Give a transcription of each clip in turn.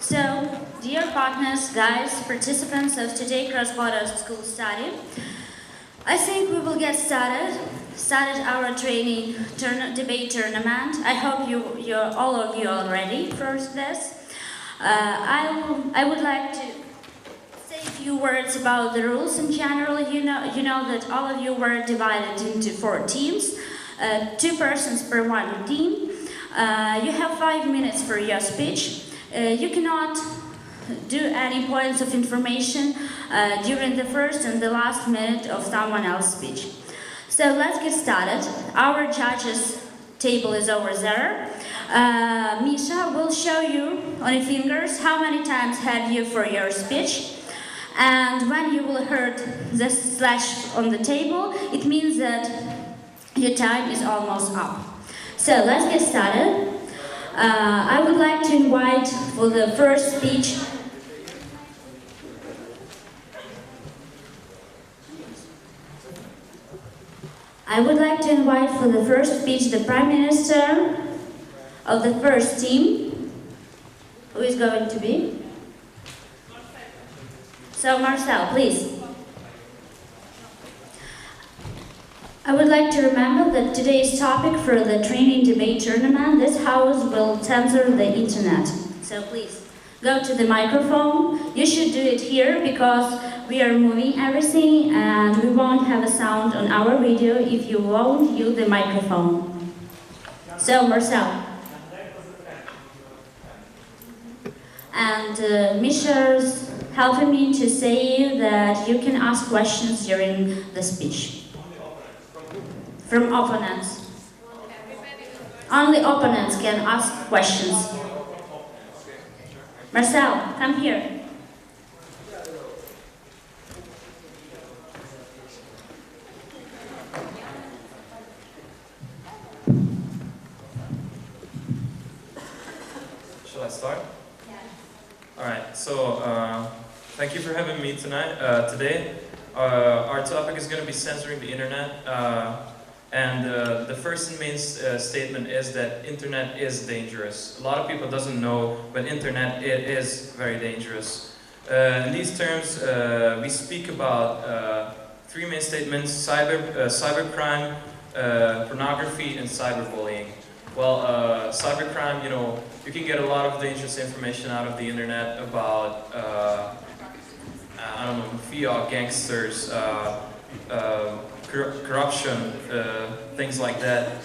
So, dear partners, guys, participants of today's cross-border school study, I think we will get started our training debate tournament. I hope all of you are ready for this. I would like to say a few words about the rules in general. You know that all of you were divided into 4 teams, 2 persons per one team. You have 5 minutes for your speech. You cannot do any points of information during the first and the last minute of someone else's speech. So let's get started. Our judges' table is over there. Misha will show you on your fingers how many times have you for your speech. And when you will hear the slash on the table, it means that your time is almost up. So let's get started. I would like to invite for the first speech the Prime Minister of the first team. Who is going to be? So Marcel, please. I would like to remember that today's topic for the training debate tournament, this house will censor the internet. So please, go to the microphone. You should do it here because we are moving everything and we won't have a sound on our video if you won't use the microphone. So Marcel. And Misha's helping me to say that you can ask questions during the speech. From opponents. Only opponents can ask questions. Marcel, come here. Shall I start? Yeah. All right. So thank you for having me today. Our topic is going to be censoring the internet. And the first and main statement is that internet is dangerous. A lot of people doesn't know, but internet it is very dangerous. In these terms, we speak about 3 main statements: cybercrime, pornography, and cyberbullying. Well, cybercrime, you can get a lot of dangerous information out of the internet about, mafia, gangsters, corruption, things like that.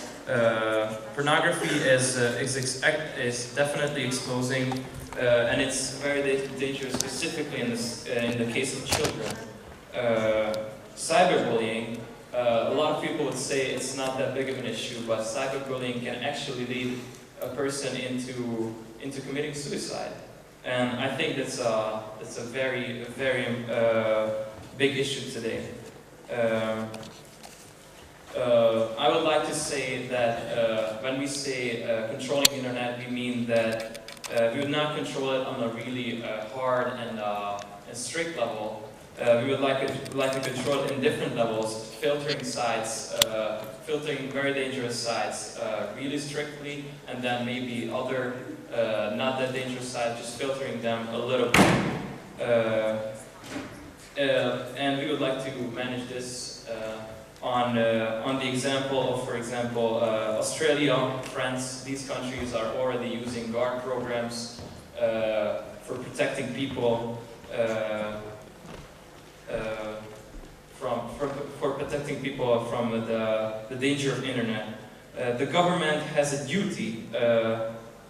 Pornography is definitely exposing, and it's very dangerous, specifically in the case of children. Cyberbullying, a lot of people would say it's not that big of an issue, but cyberbullying can actually lead a person into committing suicide, and I think that's a very big issue today. I would like to say that when we say controlling the internet, we mean that we would not control it on a really hard and strict level. We would like to control it in different levels, filtering sites, filtering very dangerous sites really strictly, and then maybe other not that dangerous sites, just filtering them a little bit. And we would like to manage this on the example of, for example, Australia, France. These countries are already using guard programs for protecting people from the danger of internet. The government has a duty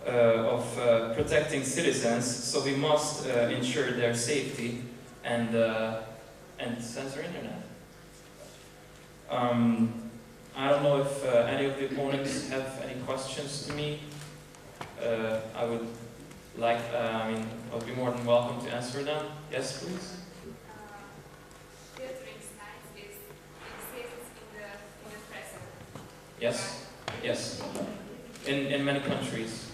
of protecting citizens, so we must ensure their safety and censor internet. I don't know if any of the opponents have any questions to me. I would be more than welcome to answer them. Yes, please. Filtering sites exists in the present. Yes. In many countries.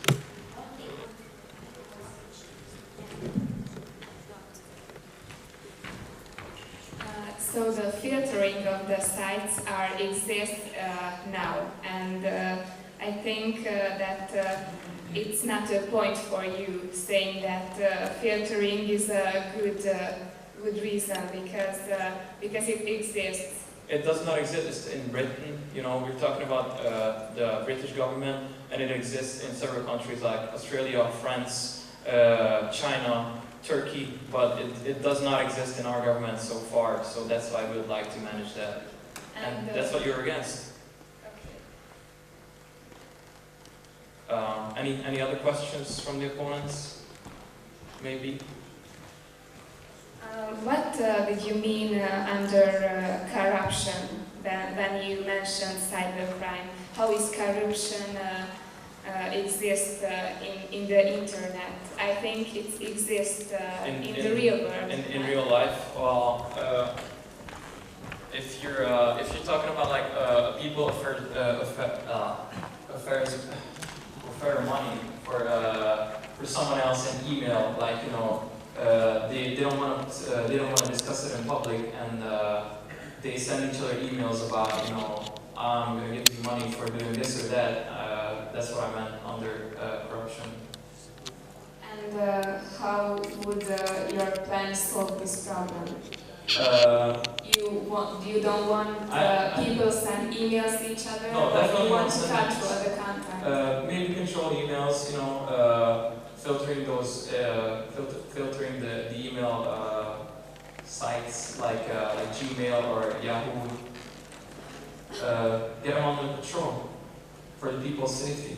So the filtering of the sites exists now, and I think that it's not a point for you saying that filtering is a good reason because it exists. It does not exist in Britain. You know, we're talking about the British government, and it exists in several countries like Australia, France, China, Turkey, but it does not exist in our government so far. So that's why we would like to manage that, and that's what you're against. Okay. Any other questions from the opponents? Maybe. What did you mean under corruption when you mentioned cybercrime? How is corruption exist in the internet? I think it exists in the real world. In real life, well, if you're talking about like people offer money for someone else in email, like they don't want to discuss it in public, and they send each other emails about I'm going to give you money for doing this or that. That's what I meant under corruption. And how would your plan solve this problem? You don't want people send emails to each other? No, or definitely you want not to send control the content? maybe control emails, filtering those, filtering the email sites like Gmail or Yahoo. Get them under control for the people's safety.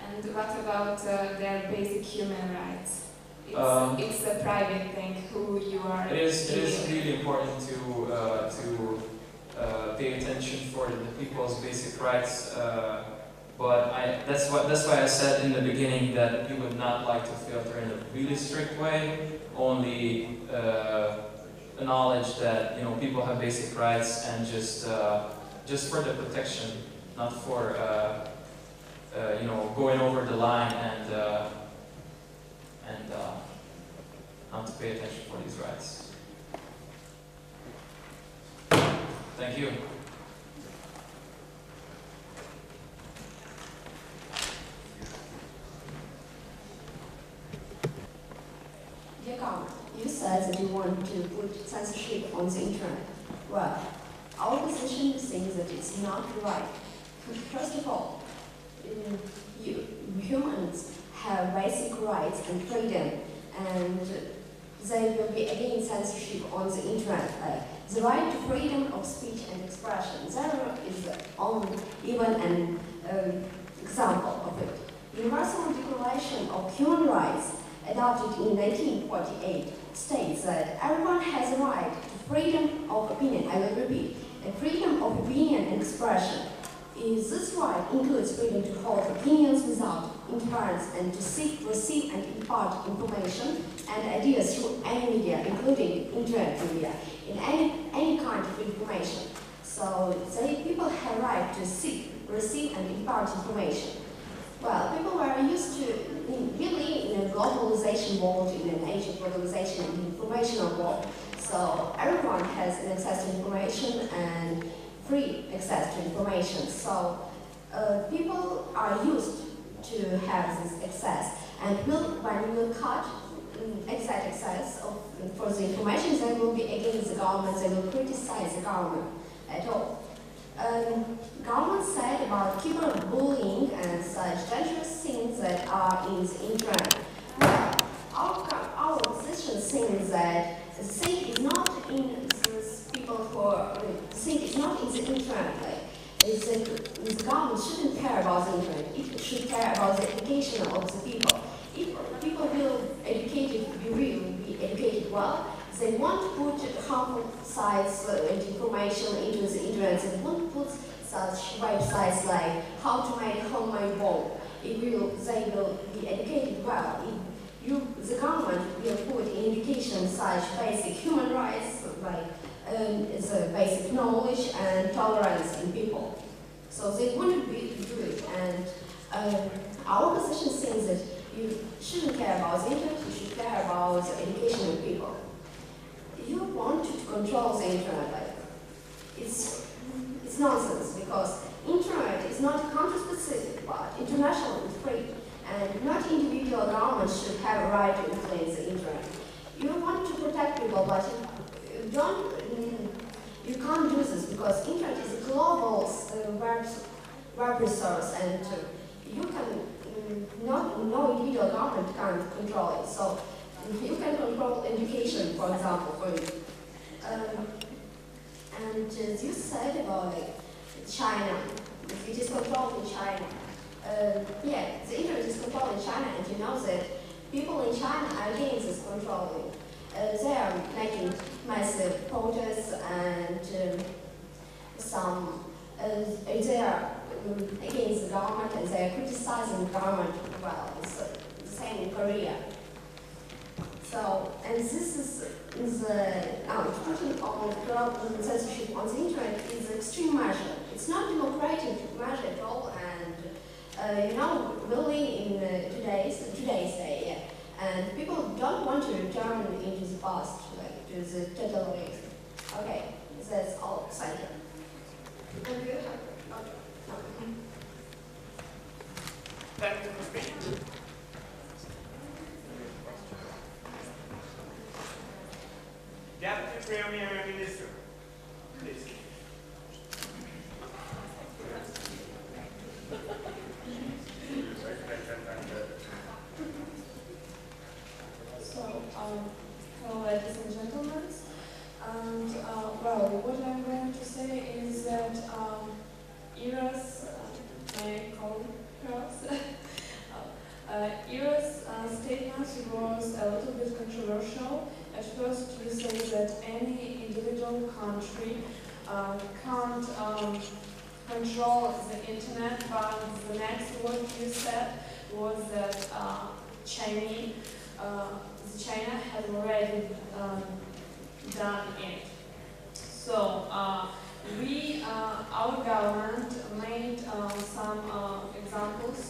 And what about their basic human rights? It's a private thing who you are. It is really important to pay attention for the people's basic rights. But that's why I said in the beginning that we would not like to filter in a really strict way. Only acknowledge that people have basic rights, and just for the protection, not for going over the line and not to pay attention for these rights. Thank you. Dear Carmen, you said that you want to put censorship on the internet. Well, our position thinks that it's not right. First of all, humans have basic rights and freedom, and they will be against censorship on the internet. Like the right to freedom of speech and expression. There is even an example of it. Universal Declaration of Human Rights, adopted in 1948, states that everyone has a right to freedom of opinion. I will repeat, and freedom of opinion and expression. This right includes freedom to hold opinions without interference and to seek, receive, and impart information and ideas through any media, including internet media, in any kind of information. So, people have right to seek, receive, and impart information. Well, people were used to really in a globalization world, in an age of globalization and informational world. So everyone has an access to information and free access to information. So people are used to have this access, and when we will cut exact access for the information, they will be against the government. They will criticize the government at all. Government said about cyberbullying and such dangerous things that are in the internet. Well, our position thinks that the thing is not in these people the thing is not in the internet. The government shouldn't care about the internet. It should care about the education of the people. If people will be educated well, they won't put harmful sites and information into the internet. They won't put such websites like how to make homemade ball. They will be educated well. The government will put in education such basic human rights like the basic knowledge and tolerance in people. So they wouldn't do it. And our position says that you shouldn't care about the internet. You should care about the education of people. You want to control the internet, it's nonsense, because internet is not country specific but international and free, and individual government should have a right to influence the internet. You want to protect people, but you can't do this because internet is a global web resource, and you can no individual government can't control it. So you can control education, for example, for you. And you said about China, it is controlled in China. Yeah, the internet is controlled in China, and you know that people in China are against this controlling. They are making massive protests, and they are against the government, and they are criticizing the government. Well, it's the same in Korea. So, and this is putting on global censorship on the internet is an extreme measure. It's not democratic measure at all, and we live in today's day, yeah. And people don't want to return into the past, like to the totalitarianism. Okay, that's all. Thank you. And you have no. Thank you for speaking. Deputy Premier Minister, please. So, hello ladies and gentlemen, and well, what I'm going to say is that Ira's, my colleagues, Ira's statement was a little bit controversial. At first, you say that any individual country can't control the internet, but the next word you said was that China has already done it. So our government made some examples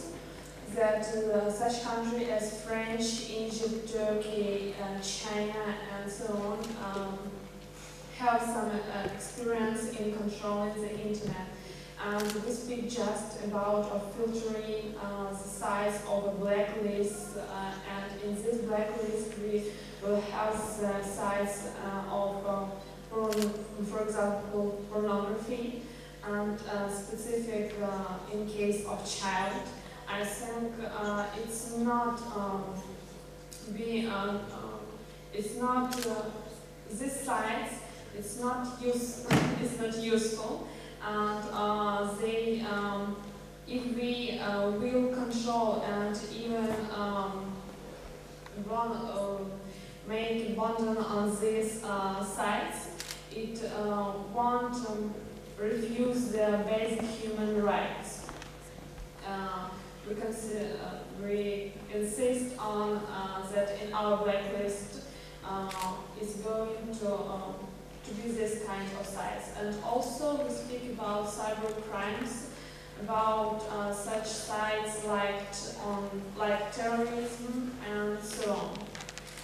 that such countries as French, Egypt, Turkey, China, and so on have some experience in controlling the internet. And we speak just about filtering the size of a blacklist, and in this blacklist we will have the size of, for example, pornography, and specific in case of child. I think it's not this size. It's not useful. And if we will control and even make a button on these sites, it won't refuse the basic human rights. We insist on that in our blacklist is going to be this kind of size. And also we speak about cyber crimes, about such sites like terrorism and so on.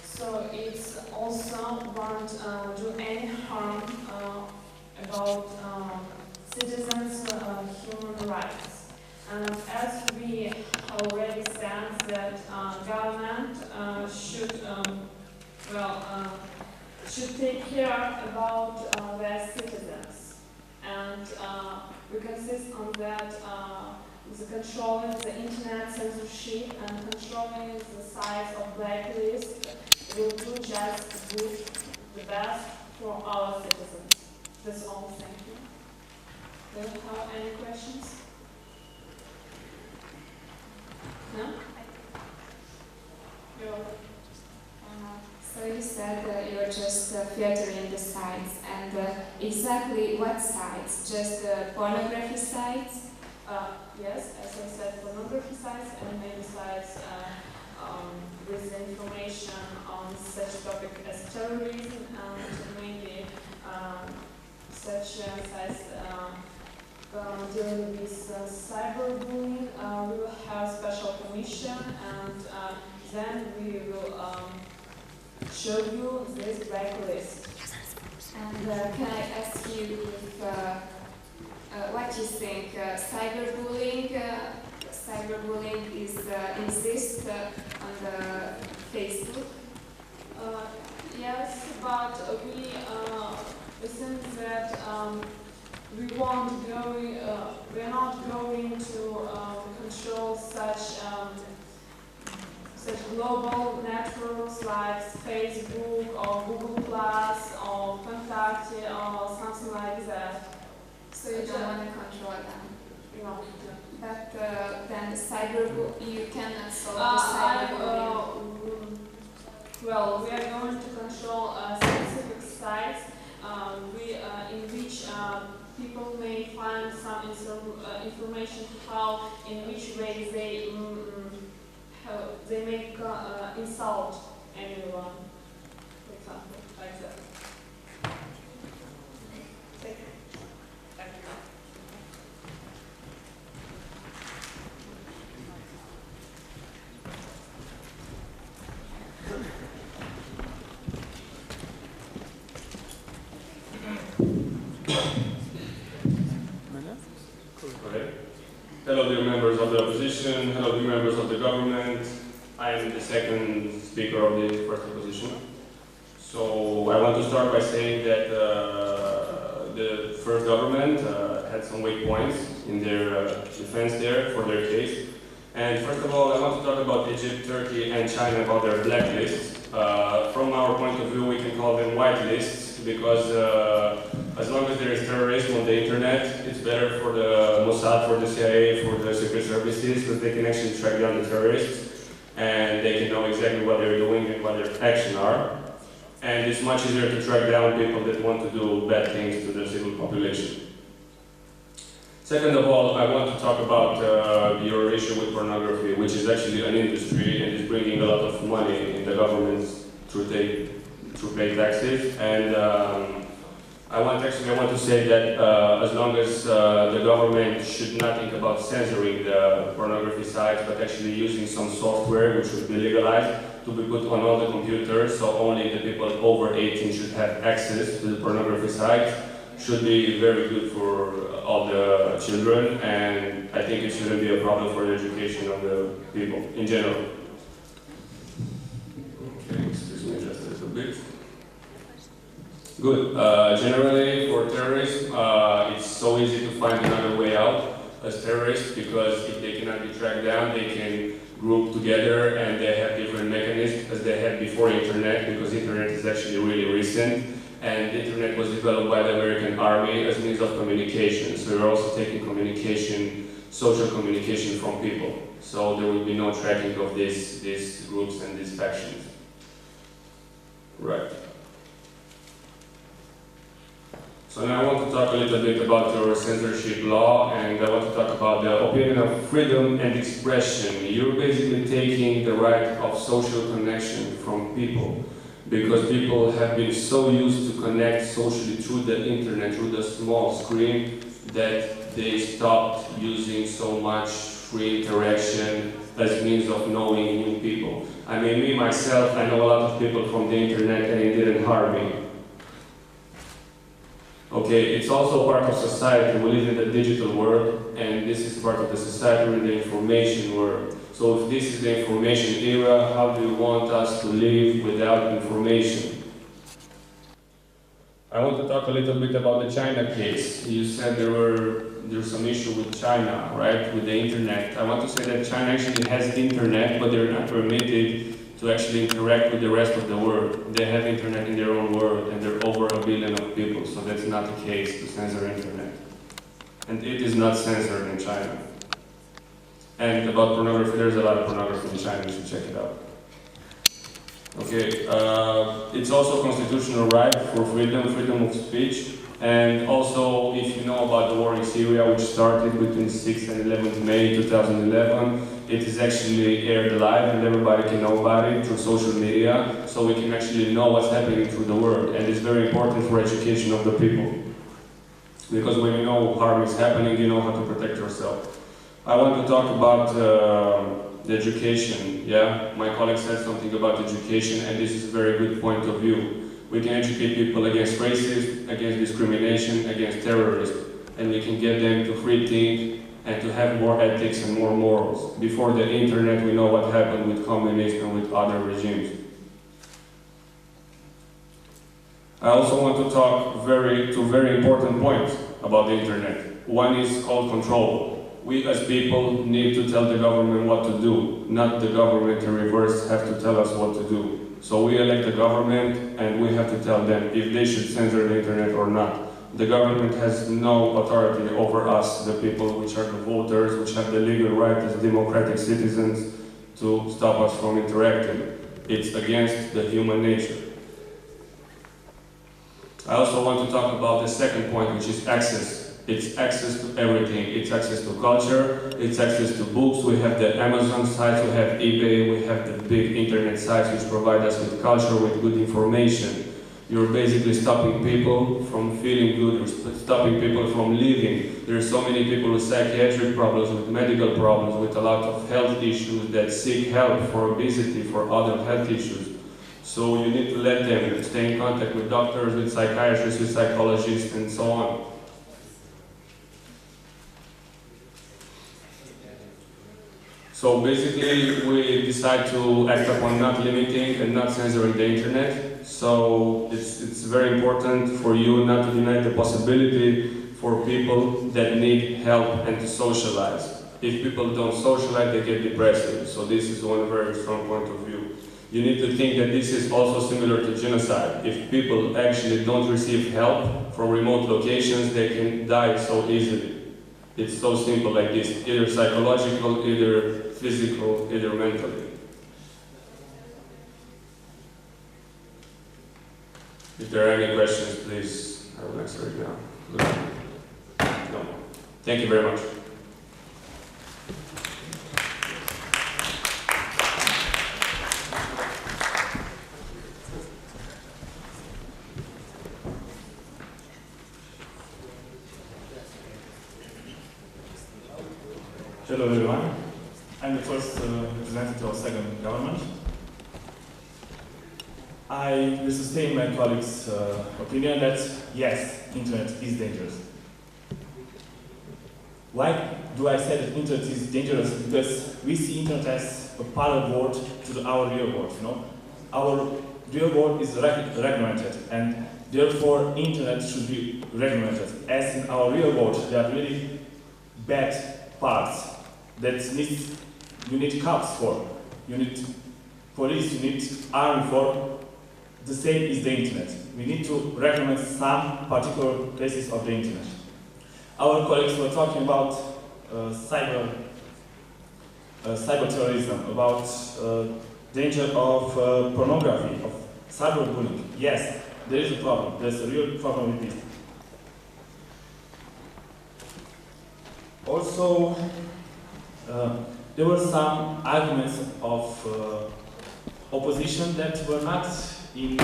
So it's also won't do any harm about citizens' human rights. And as we already said that government should take care about their citizens, and we consist on that the controlling the internet censorship and controlling the size of blacklist will do just good, the best for our citizens. That's all. Thank you. Do you have any questions? No? You're welcome. So you said you're just filtering the sites, and exactly what sites? Just pornography sites? Yes, as I said, pornography sites and maybe sites with information on such topic as terrorism, and maybe such sites dealing with cyberbullying. We will have special commission, and then we will show you this blacklist. And can I ask you if what you think cyberbullying is exists on the Facebook? Yes, but we think that we're not going to control such global networks like Facebook or Google Plus or Contact or something like that. So you don't want to control them. No. But then you cannot solve the I, cyberbullying. well, we are going to control specific sites in which people may find some information in which way they may insult anyone, for example, like that. Thank you. Thank you. Okay. Hello, dear members of the opposition. Hello, dear members of the government. I am the second speaker of the first opposition. So I want to start by saying that the first government had some weak points in their defense there for their case. And first of all, I want to talk about Egypt, Turkey, and China about their blacklists. From our point of view, we can call them white lists because as long as there is terrorism on the internet, it's better for the Mossad, for the CIA, for the secret services, because they can actually track down the terrorists and they can know exactly what they're doing and what their actions are. And it's much easier to track down people that want to do bad things to the civil population. Second of all, I want to talk about your issue with pornography, which is actually an industry and is bringing a lot of money in the government through paid taxes. And I want to say that as long as the government should not think about censoring the pornography sites, but actually using some software which should be legalized to be put on all the computers, so only the people over 18 should have access to the pornography sites, should be very good for all the children, and I think it shouldn't be a problem for the education of the people in general. Okay, excuse me just a little bit. Good. Generally, for terrorists, it's so easy to find another way out as terrorists because if they cannot be tracked down, they can group together and they have different mechanisms as they had before internet, because internet is actually really recent and internet was developed by the American Army as means of communication. So we're also taking communication, social communication from people. So there will be no tracking of these groups and these factions. Right. So now I want to talk a little bit about your censorship law, and I want to talk about the opinion of freedom and expression. You're basically taking the right of social connection from people, because people have been so used to connect socially through the internet, through the small screen, that they stopped using so much free interaction as means of knowing new people. I mean, me myself, I know a lot of people from the internet and it didn't harm me. Okay, it's also part of society. We live in the digital world, and this is part of the society in the information world. So if this is the information era, how do you want us to live without information? I want to talk a little bit about the China case. You said there's some issue with China, right, with the internet. I want to say that China actually has internet, but they're not permitted to actually interact with the rest of the world. They have internet in their own world, and there are over 1 billion of people, so that's not the case to censor internet. And it is not censored in China. And about pornography, there's a lot of pornography in China, you should check it out. Okay, it's also constitutional right for freedom of speech. And also, if you know about the war in Syria, which started between 6th and 11th May 2011, it is actually aired live and everybody can know about it through social media, so we can actually know what's happening through the world. And it's very important for education of the people. Because when you know harm is happening, you know how to protect yourself. I want to talk about the education, yeah? My colleague said something about education, and this is a very good point of view. We can educate people against racism, against discrimination, against terrorism, and we can get them to free think and to have more ethics and more morals. Before the internet, we know what happened with communism and with other regimes. I also want to talk two very important points about the internet. One is called control. We as people need to tell the government what to do, not the government in reverse have to tell us what to do. So we elect the government and we have to tell them if they should censor the internet or not. The government has no authority over us, the people which are the voters, which have the legal right as democratic citizens to stop us from interacting. It's against the human nature. I also want to talk about the second point, which is access. It's access to everything. It's access to culture, it's access to books. We have the Amazon sites, we have eBay, we have the big internet sites which provide us with culture, with good information. You're basically stopping people from feeling good, you're stopping people from living. There are so many people with psychiatric problems, with medical problems, with a lot of health issues that seek help for obesity, for other health issues. So you need to let them stay in contact with doctors, with psychiatrists, with psychologists, and so on. So basically, we decide to act upon not limiting and not censoring the internet. So it's very important for you not to deny the possibility for people that need help and to socialize. If people don't socialize, they get depressive. So this is one very strong point of view. You need to think that this is also similar to genocide. If people actually don't receive help from remote locations, they can die so easily. It's so simple like this, either psychological, either physical, either mentally. If there are any questions, please, I will answer it now. No. Thank you very much. Hello everyone. I'm the first representative of second government. I will sustain my colleagues' opinion that yes, internet is dangerous. Why do I say that internet is dangerous? Because we see internet as a parallel world to our real world. You know, our real world is regulated, and therefore internet should be regulated. As in our real world, there are really bad parts that you need cops for, you need police, you need army for. The same is the internet. We need to recommend some particular places of the internet. Our colleagues were talking about cyber terrorism, about danger of pornography, of cyberbullying. Yes, there is a problem. There's a real problem with this. Also, there were some arguments of opposition that were not in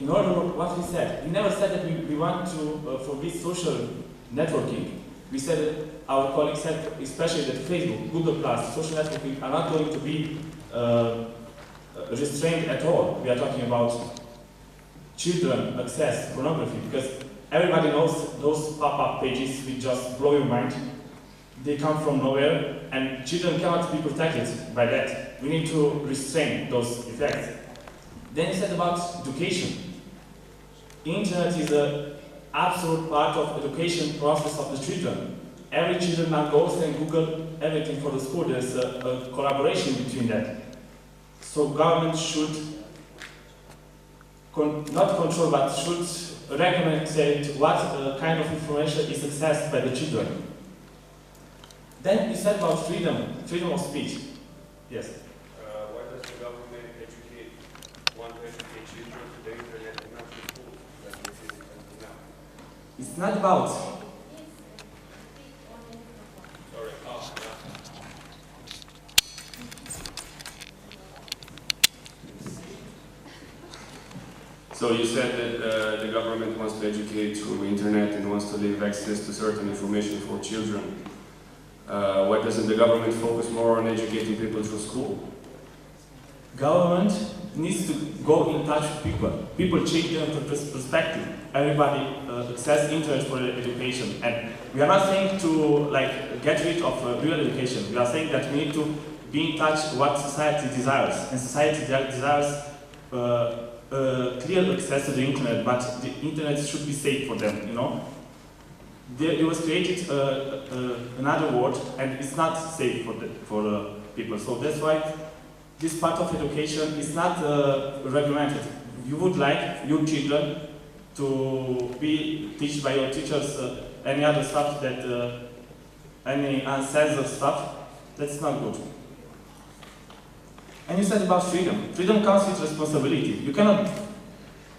order of what we said. We never said that we want to forbid social networking. We said that our colleagues said, especially that Facebook, Google+, social networking are not going to be restrained at all. We are talking about children access pornography, because everybody knows those pop-up pages which just blow your mind. They come from nowhere, and children cannot be protected by that. We need to restrain those effects. Then you said about education. Internet is an absolute part of education process of the children. Every children now goes and Google everything for the school. There's a collaboration between that. So government should not control, but should recommend what kind of information is accessed by the children. Then you said about freedom of speech. Yes. Why does the government want to educate children to the internet and not to school? It's not about. Sorry. So you said that the government wants to educate through internet and wants to give access to certain information for children. Why doesn't the government focus more on educating people through school? Government needs to go in touch with people. People change their perspective. Everybody access internet for education, and we are not saying to like get rid of real education. We are saying that we need to be in touch with what society desires, and society desires clear access to the internet, but the internet should be safe for them. You know, there was created another world, and it's not safe for people. So that's why this part of education is not regulated. You would like your children to be taught by your teachers any other stuff that any uncensored stuff. That's not good. And you said about freedom. Freedom comes with responsibility. You cannot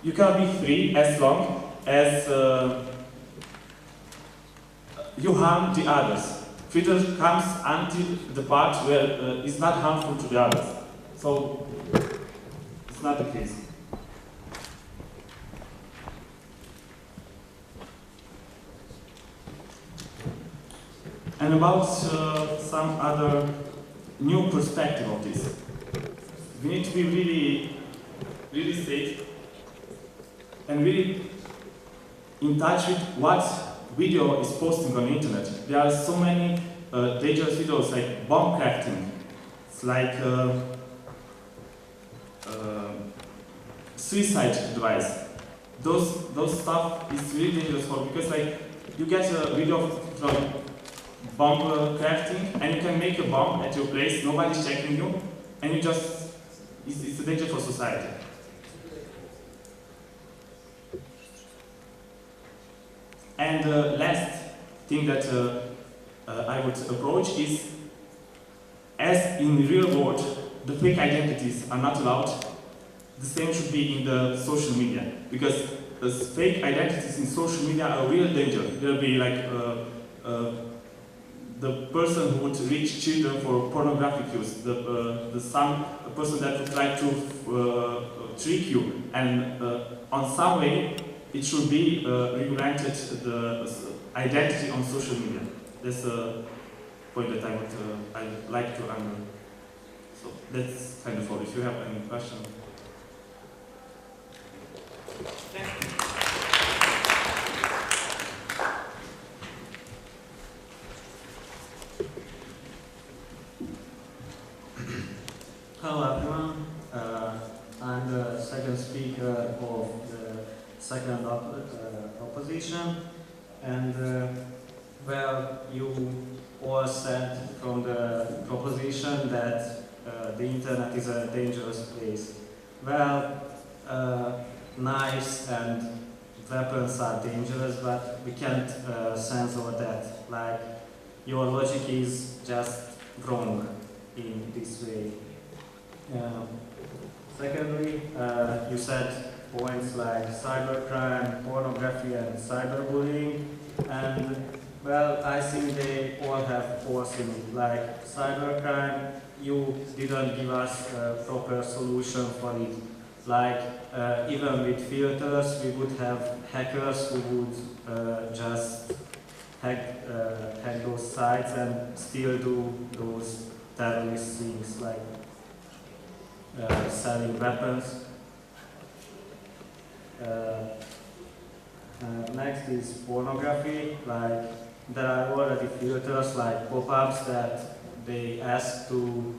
be free as long as you harm the others. Freedom comes until the part where it's not harmful to the others. So it's not the case. And about some other new perspective of this. We need to be really safe and really in touch with what video is posting on the internet. There are so many dangerous videos like bomb crafting. It's like suicide advice. Those stuff is really dangerous because like you get a video from bomb crafting and you can make a bomb at your place, nobody's checking you, and you just, it's a danger for society. And the last thing that I would approach is, as in the real world, the fake identities are not allowed, the same should be in the social media, because the fake identities in social media are a real danger. There'll be like the person who would reach children for pornographic use, a person that would try to trick you, and on some way it should be regulated the identity on social media. That's a point that I'd like to answer. So that's kind of all. If you have any questions. Hello everyone, I'm the second speaker of the second opposition, and well, you all said from the proposition that the internet is a dangerous place. Well, knives and weapons are dangerous, but we can't censor that. Like, your logic is just wrong in this way. Secondly, you said points like cybercrime, pornography, and cyberbullying, and well, I think they all have force in it. Like cybercrime, you didn't give us a proper solution for it. Like even with filters, we would have hackers who would just hack those sites and still do those terrorist things like selling weapons. Next is pornography. Like, there are already filters like pop-ups that they ask to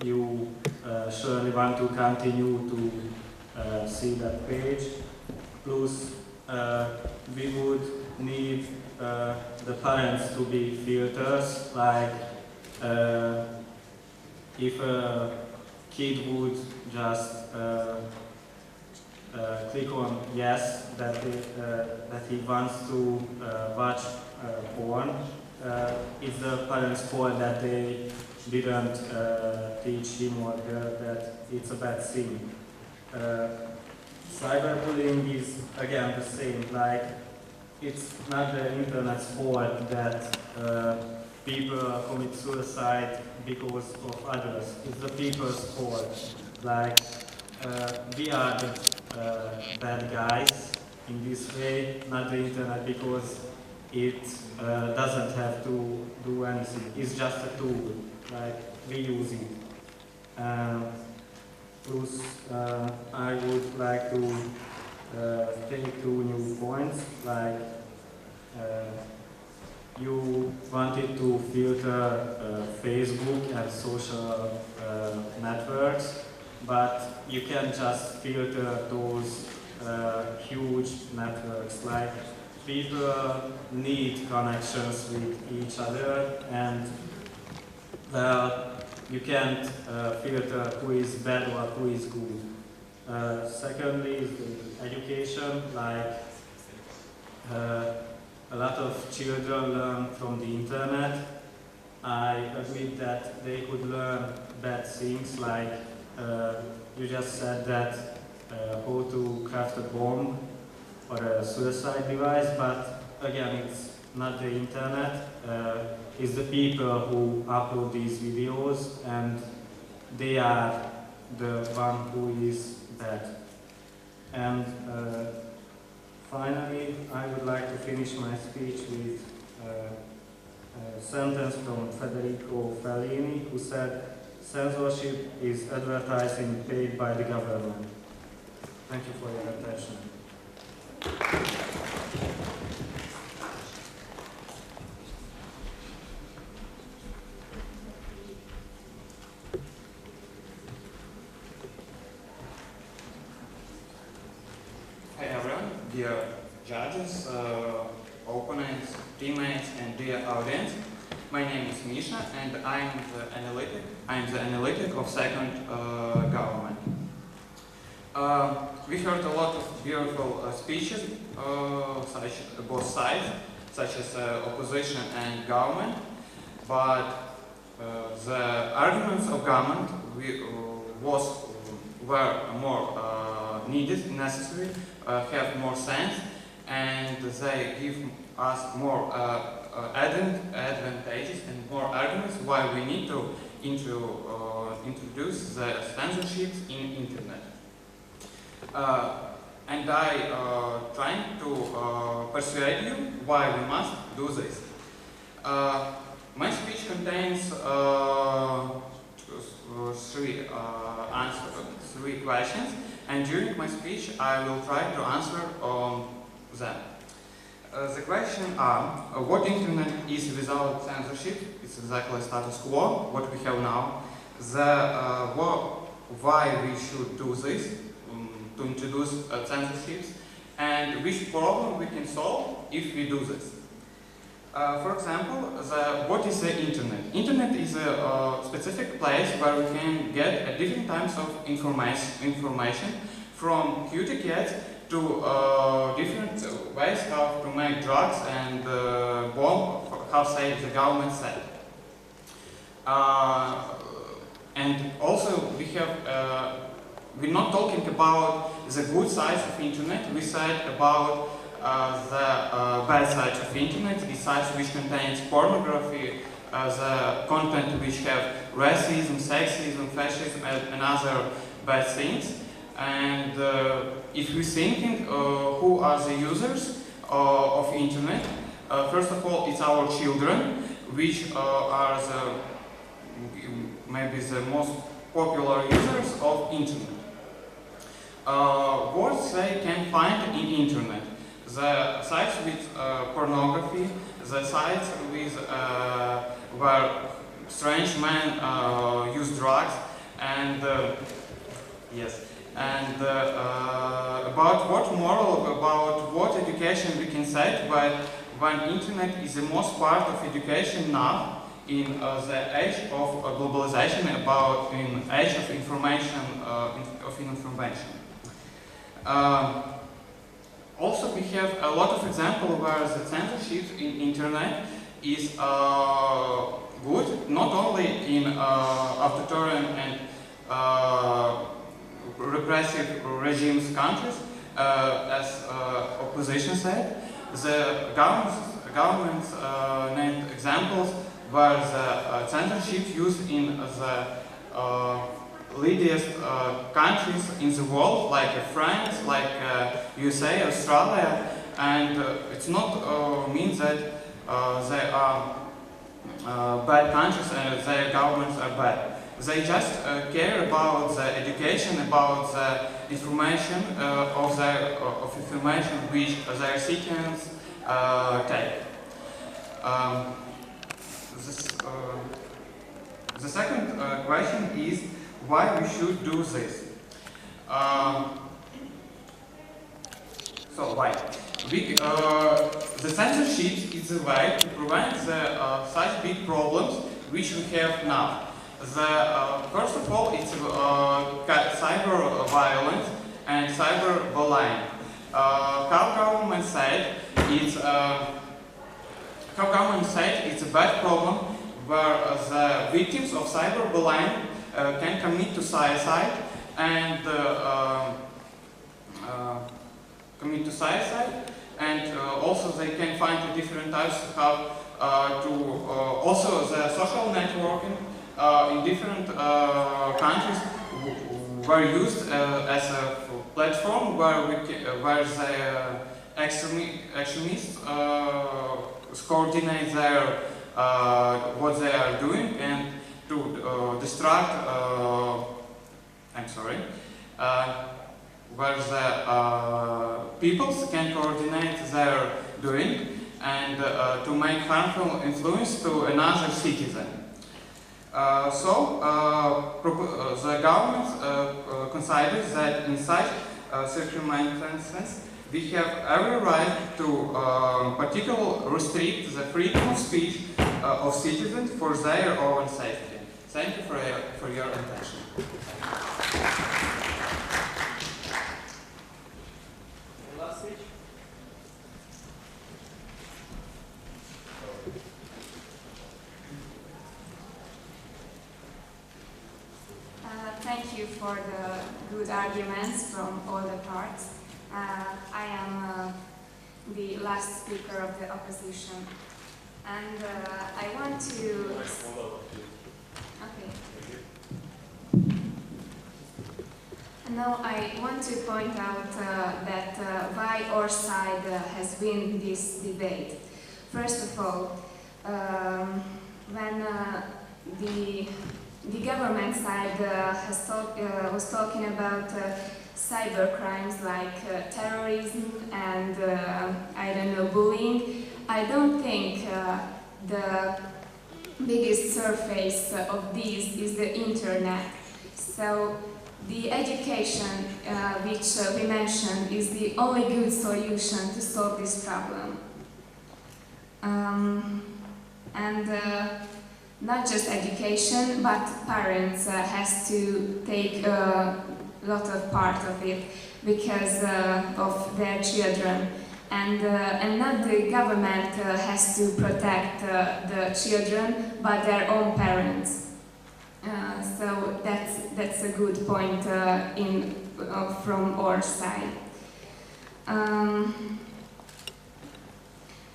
you surely want to continue to see that page. Plus, we would need the parents to be filters. Like, if a kid would just click on yes that he wants to watch porn, it's the parents' fault that they didn't teach him or her that it's a bad thing. Cyberbullying is again the same. Like, it's not the internet's fault that people commit suicide because of others. It's the people's fault. Like, we are the bad guys in this way, not the internet, because it doesn't have to do anything. It's just a tool. Like, we use it. plus, I would like to take two new points, like you wanted to filter Facebook and social networks, but you can just filter those huge networks. Like people need connections with each other, and well, you can't filter who is bad or who is good. Secondly, is the education, like a lot of children learn from the internet. I admit that they could learn bad things, like you just said that how to craft a bomb or a suicide device, but again, it's not the internet, it's the people who upload these videos, and they are the one who is bad. And finally, I would like to finish my speech with a sentence from Federico Fellini, who said, "Censorship is advertising paid by the government." Thank you for your attention. Hi everyone, dear judges, opponents, teammates, and dear audience. My name is Misha, and I am the analytic of second government. We heard a lot of beautiful speeches, both sides, such as opposition and government, but the arguments of government were more needed, necessary, have more sense, and they give us more advantages and more arguments why we need to introduce the censorships in internet. And I trying to persuade you why we must do this. My speech contains three questions, and during my speech I will try to answer them. The question are, what internet is without censorship? It's exactly status quo, what we have now. Why we should do this, to introduce censorships, and which problem we can solve if we do this. For example, what is the internet? Internet is a specific place where we can get different types of information, from cutie cats to different ways how to make drugs and bomb, how say the government said. And also we have, we're not talking about the good sides of internet, we said about the bad sides of internet, the sides which contains pornography, the content which have racism, sexism, fascism, and other bad things. And if we're thinking who are the users of internet, first of all, it's our children, which are maybe the most popular users of internet. What they can find in internet? The sites with pornography, the sites with where strange men use drugs, and yes. And about what moral, about what education we can say, but when internet is the most part of education now in the age of globalization, in age of information, also we have a lot of examples where the censorship in internet is good, not only in authoritarian and repressive regimes countries, as opposition said. The governments named examples where the censorship used in the leadiest countries in the world, like France, like USA, Australia, and it's not means that they are bad countries and their governments are bad. They just care about the education, about the information of information which their citizens take. The second question is why we should do this. So why? The censorship is a way to prevent such big problems which we have now. First of all, it's cyber violence and cyber bullying. How government said it's a bad problem where the victims of cyber bullying can commit to suicide and also they can find different types of how also the social networking in different countries were used as a platform where the extremists coordinate what they are doing and to distract. Where the peoples can coordinate their doing and to make harmful influence to another citizen. The government considers that in such circumstances we have every right to particularly restrict the freedom of speech of citizens for their own safety. Thank you for your attention. Last speech. Thank you for the good arguments from all the parts. I am the last speaker of the opposition, and I want to. Okay. Now I want to point out that why our side has won this debate. First of all, when the government side was talking about cyber crimes like terrorism and bullying, I don't think the biggest surface of these is the internet. So the education which we mentioned is the only good solution to solve this problem. Not just education, but parents has to take a lot of part of it because of their children, and not the government has to protect the children, but their own parents. So that's a good point from our side.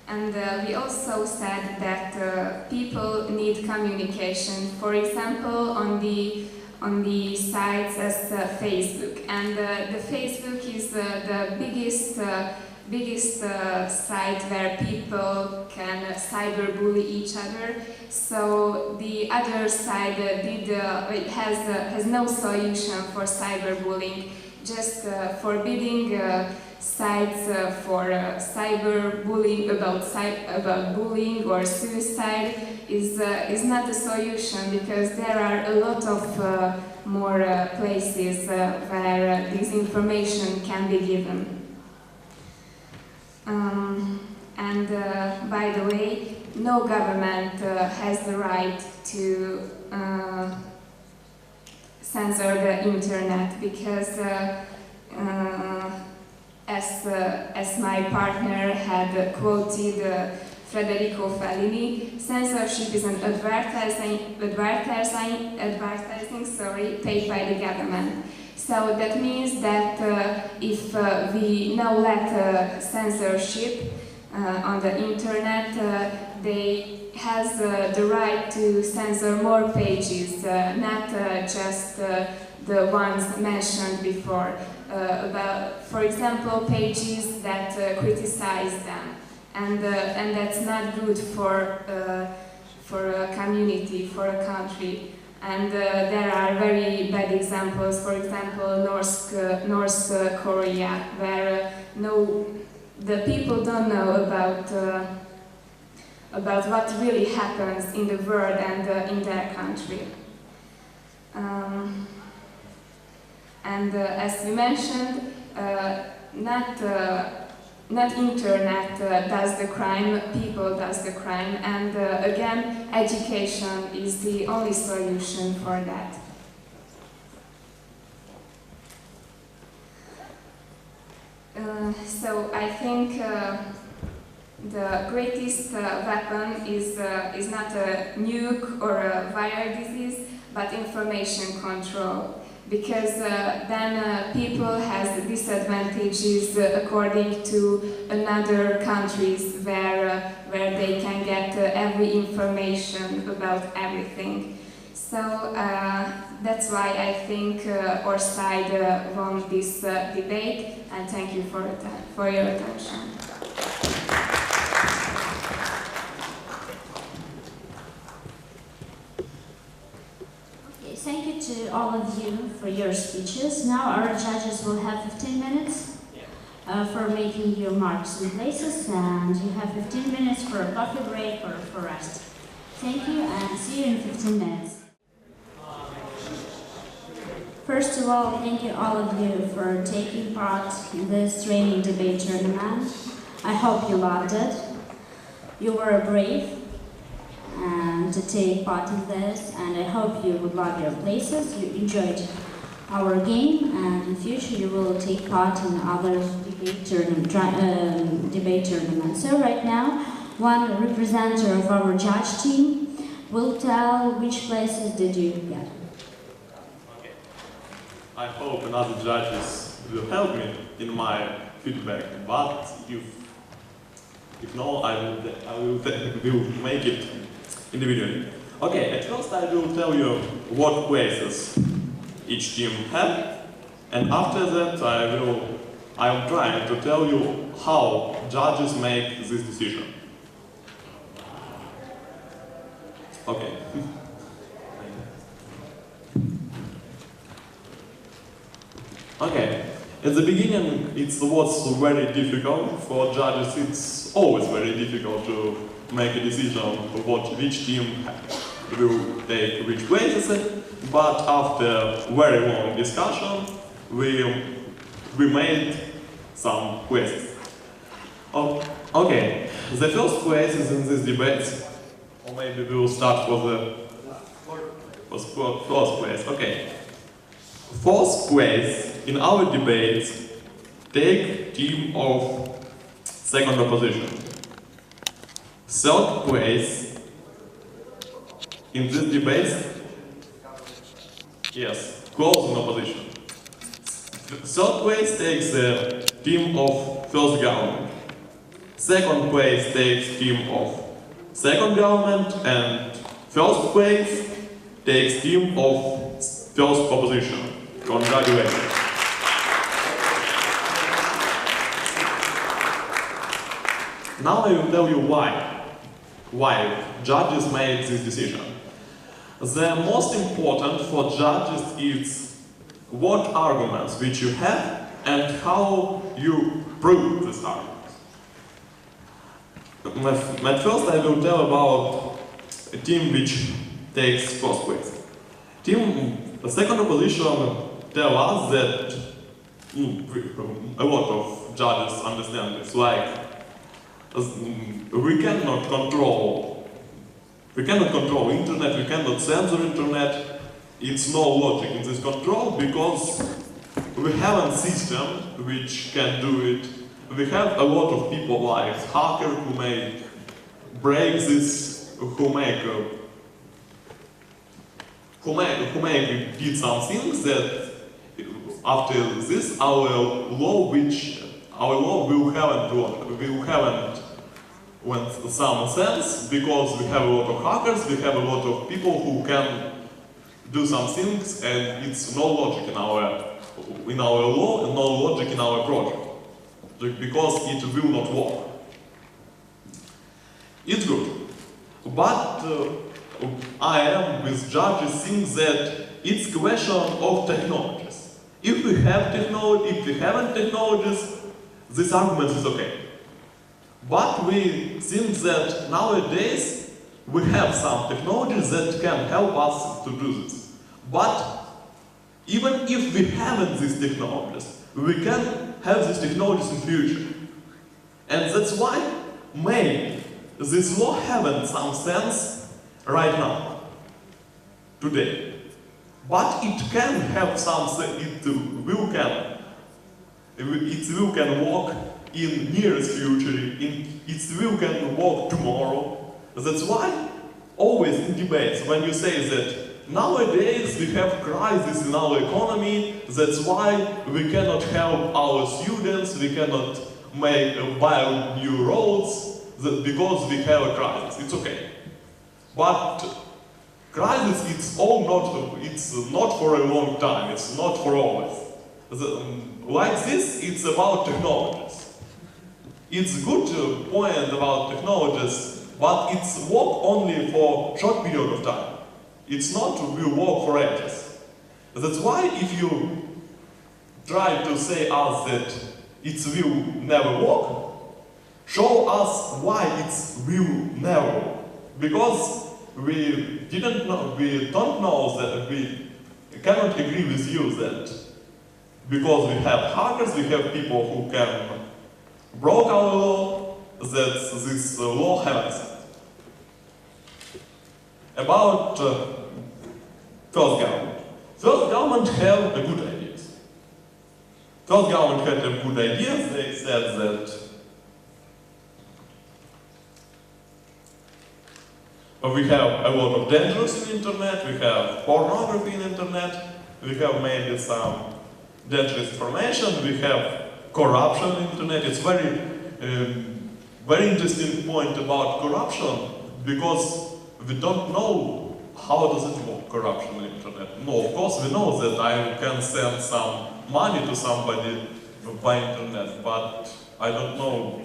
And we also said that people need communication. For example, on the sites as Facebook, and the Facebook is the biggest site where people can cyberbully each other. So the other side has no solution for cyberbullying, just forbidding sites for cyberbullying about bullying or suicide is not a solution, because there are a lot of more places where this information can be given. By the way, no government has the right to censor the internet, because as my partner had quoted Federico Fellini, censorship is an advertising paid by the government. So that means that if we now let censorship on the internet, they has the right to censor more pages, not just the ones mentioned before. For example, pages that criticize them, and that's not good for a community, for a country. And there are very bad examples, for example, North Korea, where the people don't know about what really happens in the world and in their country. As we mentioned, not internet does the crime, people does the crime, and again, education is the only solution for that. So I think the greatest weapon is not a nuke or a viral disease, but information control. Because then people has disadvantages according to another countries where they can get every information about everything. So that's why I think our side won this debate, and thank you for your attention. Thank you to all of you for your speeches. Now our judges will have 15 minutes for making your marks and places, and you have 15 minutes for a coffee break or for rest. Thank you, and see you in 15 minutes. First of all, thank you all of you for taking part in this training debate tournament. I hope you loved it. You were brave to take part in this, and I hope you would love your places. You enjoyed our game, and in future you will take part in other debate tournaments. So right now, one representative of our judge team will tell which places did you get. Okay. I hope another judges will help me in my feedback, but if no, I will make it individually. Okay, at first I will tell you what places each team had, and after that I will try to tell you how judges make this decision. Okay. Okay. At the beginning, it was very difficult for judges. It's always very difficult to make a decision of which team will take which places, but after very long discussion, we made some places. Okay, the first places in this debate, or maybe we will start for the first place. Okay, fourth place in our debate take team of second opposition. Third place in this debate, yes, closing opposition. Third place takes the team of first government. Second place takes team of second government, and first place takes team of first opposition. Congratulations. Now I will tell you why judges made this decision. The most important for judges is what arguments which you have and how you prove these arguments. At first I will tell about a team which takes first place. The second opposition tell us that a lot of judges understand this, like we cannot control internet, we cannot censor internet. It's no logic in this control because we have a system which can do it. We have a lot of people like hackers who may break this, who did some things that after this our law will haven't went some sense, because we have a lot of hackers, we have a lot of people who can do some things, and it's no logic in our law and no logic in our project, because it will not work. It's good, but I am with judges think that it's question of technologies. If we have technology, if we haven't technologies, this argument is okay. But we think that nowadays we have some technologies that can help us to do this. But even if we haven't these technologies, we can have these technologies in future. And that's why maybe this law haven't some sense right now, today. But it can have some sense, it will can work in nearest future, it will can work tomorrow. That's why always in debates when you say that nowadays we have crisis in our economy, that's why we cannot help our students, we cannot buy new roads, because we have a crisis. It's okay. But crisis, it's not for a long time, it's not for always. Like this, it's about technologies. It's a good point about technologies, but it's work only for short period of time. It's not will work for ages. That's why if you try to say us that it will never work, show us why it will never work. Because we don't know that we cannot agree with you that because we have hackers, we have people who can broke our law, that this law happens. About first government. First government have a good ideas. First government had a good idea. They said that we have a lot of dangers in internet, we have pornography in internet, we have maybe some dangerous information, we have corruption in internet. It's very interesting point about corruption, because we don't know how does it work, corruption in internet. No, of course we know that I can send some money to somebody by internet, but I don't know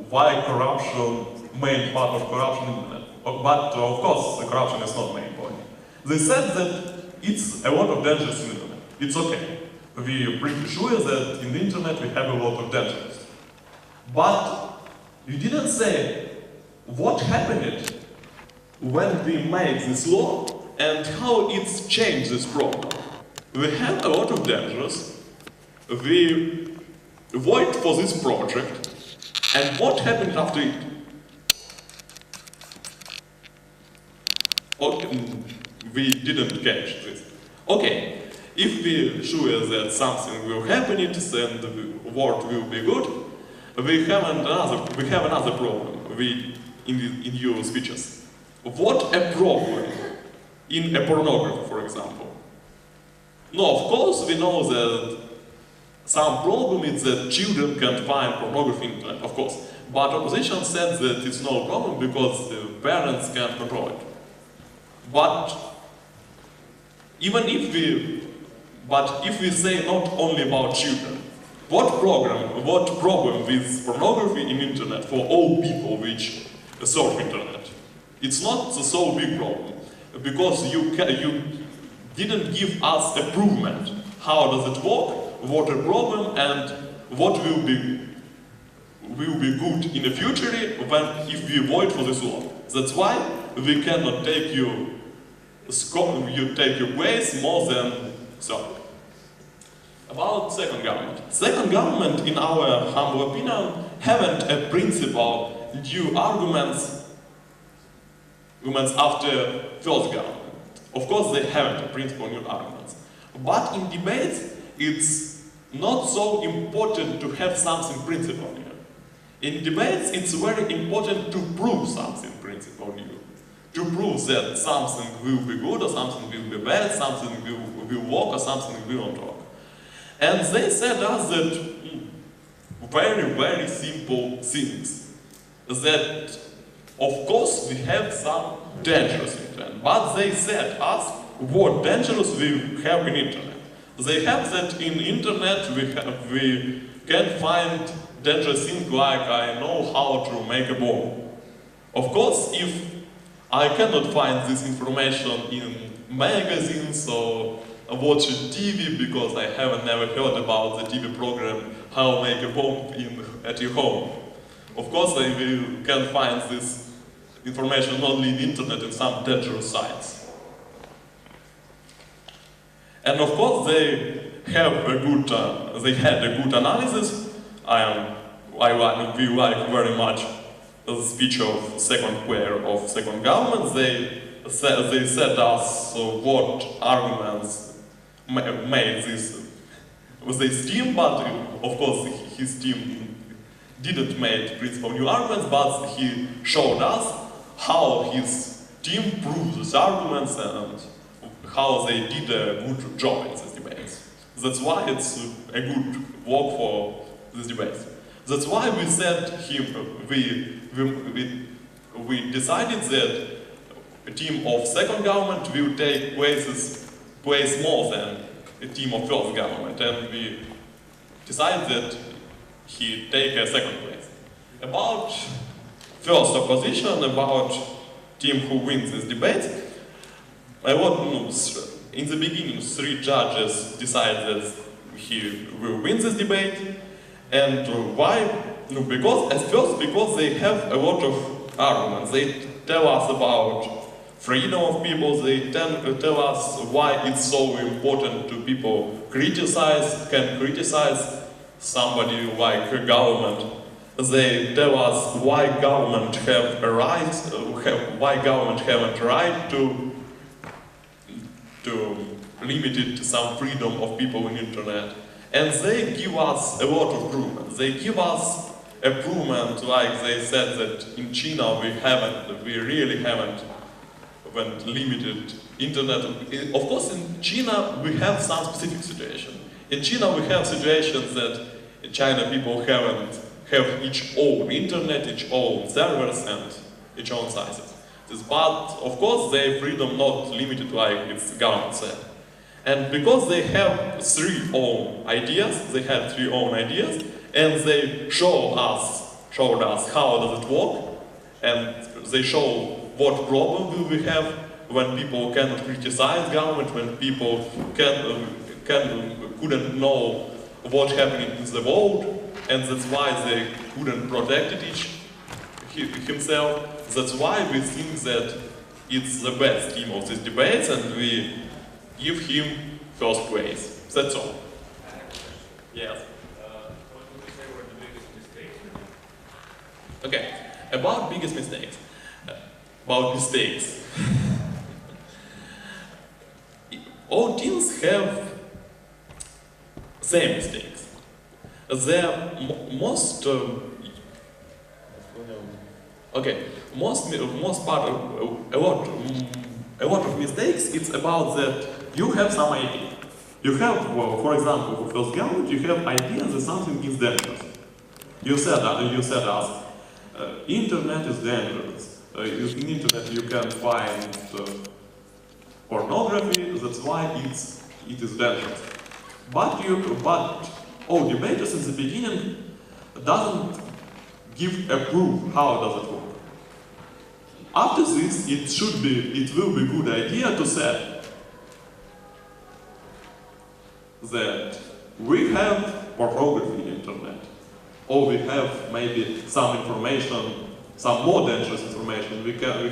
why corruption, main part of corruption in internet. But of course the corruption is not main point. They said that it's a lot of dangers in internet. It's okay. We are pretty sure that in the internet we have a lot of dangers. But you didn't say what happened when we made this law and how it's changed this problem. We have a lot of dangers, we wait for this project, and what happened after it? Okay, we didn't catch this. Okay. If we sure that something will happen and the world will be good, we have another problem in your speeches. What a problem in a pornography, for example. No, of course we know that some problem is that children can't find pornography in internet, of course. But opposition said that it's no problem because the parents can't control it. But even if we say not only about children, what problem with pornography in internet for all people which surf internet? It's not so big problem, because you didn't give us a provement how does it work, what a problem, and what will be good in the future if we vote for this law. That's why we cannot take you take your place more than so. About second government. Second government, in our humble opinion, haven't a principle new arguments after first government. Of course, they haven't a principle new arguments. But in debates, it's not so important to have something principle new. In debates, it's very important to prove something principle new. To prove that something will be good or something will be bad, something will work or something will not work. And they said us that very, very simple things. That, of course, we have some dangers in internet, but they said us what dangers we have in internet. They have that in internet we can find dangerous things like I know how to make a bomb. Of course, if I cannot find this information in magazines or watching TV because I haven't never heard about the TV program How Make a Bomb at Your Home. Of course, we can find this information not only in the internet in some dangerous sites. And of course, they had a good analysis. We like very much the speech of second queer of second government. They said us what arguments made this team, but of course his team didn't make principal new arguments, but he showed us how his team proved these arguments and how they did a good job in these debates. That's why it's a good work for these debates. That's why we said we decided that a team of second government will take place more than a team of first government, and we decided that he take a second place. About first opposition, about team who wins this debate, in the beginning 3 judges decided that he will win this debate. And why? No, because they have a lot of arguments. They tell us about freedom of people, they tell us why it's so important to people can criticize somebody like a government. They tell us why government have a right, why government have a right to limit some freedom of people on internet. And they give us a lot of proof. They give us a proof, like they said that in China we really haven't limited internet. Of course, in China we have some specific situation. In China we have situations that in China people have each own internet, each own servers and each own sizes. But of course their freedom not limited like its government said. And because they have 3 own ideas, and they showed us how does it work, and they show what problem will we have when people cannot criticize government, when people couldn't know what's happening in the world, and that's why they couldn't protect himself. That's why we think that it's the best team of these debates, and we give him first place. That's all. Yes. What would you say were the biggest mistakes? Okay. About biggest mistakes. About mistakes. All teams have same mistakes. They're most a lot of mistakes. It's about that you have some idea. You have, for example, for first government, you have idea that something is dangerous. You said us, internet is dangerous. In internet you can find pornography. That's why it is dangerous. But all debaters in the beginning doesn't give a proof how does it work. After this, it will be good idea to say that we have pornography in internet, or we have maybe some information, some more dangerous information. We can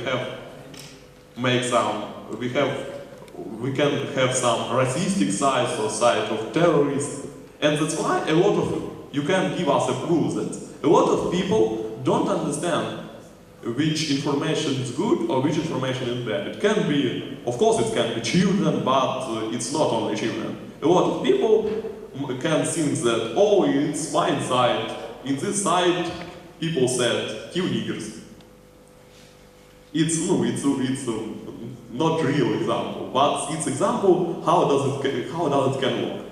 have some racistic sites or site of terrorists, and that's why you can give us a proof that a lot of people don't understand which information is good or which information is bad. It can be, of course it can be children, but it's not only children. A lot of people can think that, oh, it's my site. In this site, people said, kill niggers. It's not real example, but it's example how does it can work.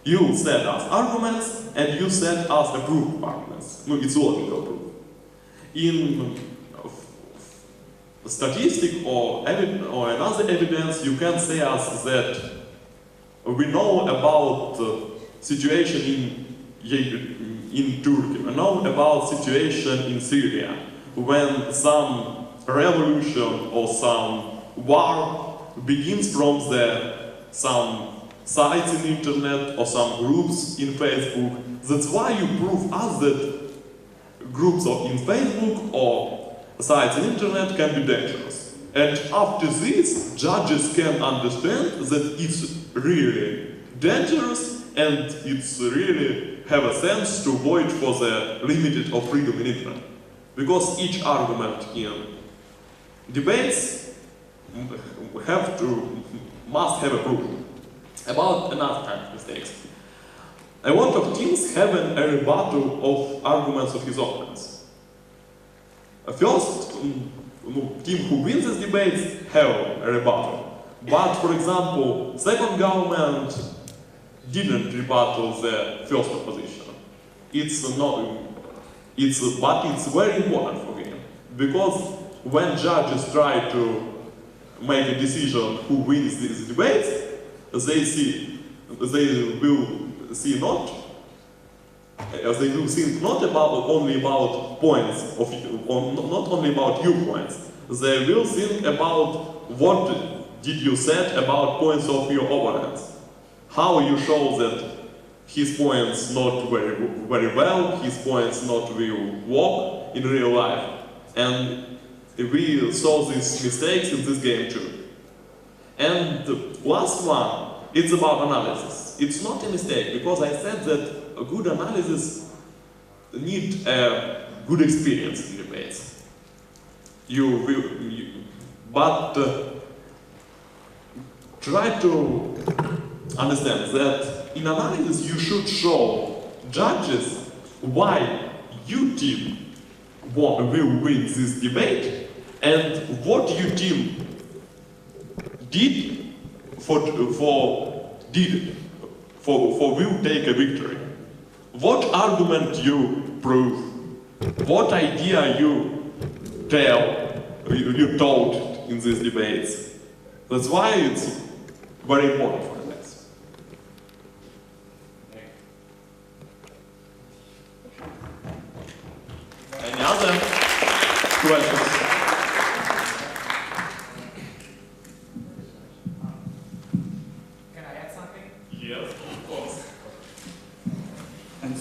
You set us arguments and you set us a proof arguments. It's logical proof. In statistic or another evidence, you can say us that we know about situation in Turkey, we know about situation in Syria, when some revolution or some war begins from some sites in internet or some groups in Facebook. That's why you prove us that groups in Facebook or sites in internet can be dangerous. And after this, judges can understand that it's really dangerous and it's really have a sense to vote for the limited of freedom in internet. Because each argument in debates must have a proof. About another kind of mistakes. A lot of teams have a rebuttal of arguments of his opponents. First, team who wins these debates have a rebuttal. But, for example, second government didn't rebuttal the first opposition. But it's very important for him. Because when judges try to make a decision who wins these debates, they will think not only about points, not only about your points. They will think about what did you say about points of your opponents. How you show that his points not very well, his points not will work in real life. And we saw these mistakes in this game too. And the last one, it's about analysis. It's not a mistake, because I said that a good analysis needs a good experience in debates. But try to understand that in analysis you should show judges why your team will win this debate and what your team did for will take a victory. What argument you prove, what idea you told in these debates. That's why it's very important for the next. Any other questions?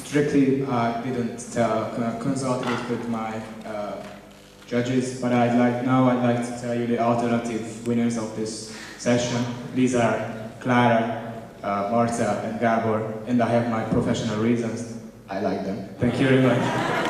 Strictly, I didn't consult it with my judges, but I'd like to tell you the alternative winners of this session. These are Clara, Marta, and Gabor, and I have my professional reasons. I like them. Thank you very much.